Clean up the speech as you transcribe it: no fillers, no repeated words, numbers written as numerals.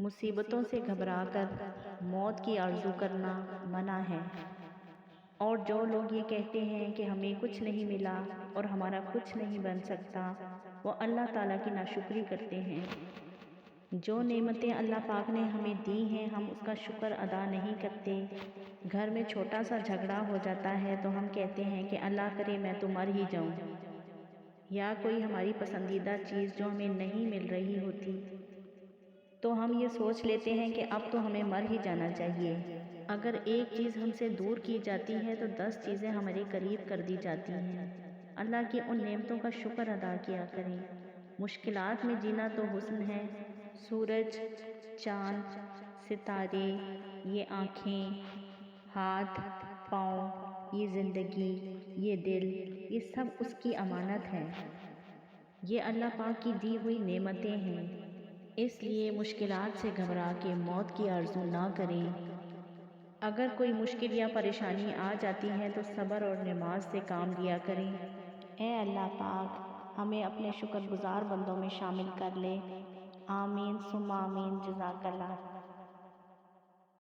مصیبتوں سے گھبرا کر موت کی آرزو کرنا منع ہے، اور جو لوگ یہ کہتے ہیں کہ ہمیں کچھ نہیں ملا اور ہمارا کچھ نہیں بن سکتا، وہ اللہ تعالیٰ کی ناشکری کرتے ہیں۔ جو نعمتیں اللہ پاک نے ہمیں دی ہیں ہم اس کا شکر ادا نہیں کرتے۔ گھر میں چھوٹا سا جھگڑا ہو جاتا ہے تو ہم کہتے ہیں کہ اللہ کرے میں تو مر ہی جاؤں، یا کوئی ہماری پسندیدہ چیز جو ہمیں نہیں مل رہی ہوتی تو ہم یہ سوچ لیتے ہیں کہ اب تو ہمیں مر ہی جانا چاہیے۔ اگر ایک چیز ہم سے دور کی جاتی ہے تو 10 چیزیں ہمارے قریب کر دی جاتی ہیں۔ اللہ کی ان نعمتوں کا شکر ادا کیا کریں۔ مشکلات میں جینا تو حسن ہے۔ سورج، چاند، ستارے، یہ آنکھیں، ہاتھ، پاؤں، یہ زندگی، یہ دل، یہ سب اس کی امانت ہے۔ یہ اللہ پاک کی دی ہوئی نعمتیں ہیں، اس لیے مشکلات سے گھبرا کے موت کی آرزو نہ کریں۔ اگر کوئی مشکل یا پریشانی آ جاتی ہے تو صبر اور نماز سے کام لیا کریں۔ اے اللہ پاک، ہمیں اپنے شکر گزار بندوں میں شامل کر لے۔ آمین ثم آمین۔ جزاک اللہ۔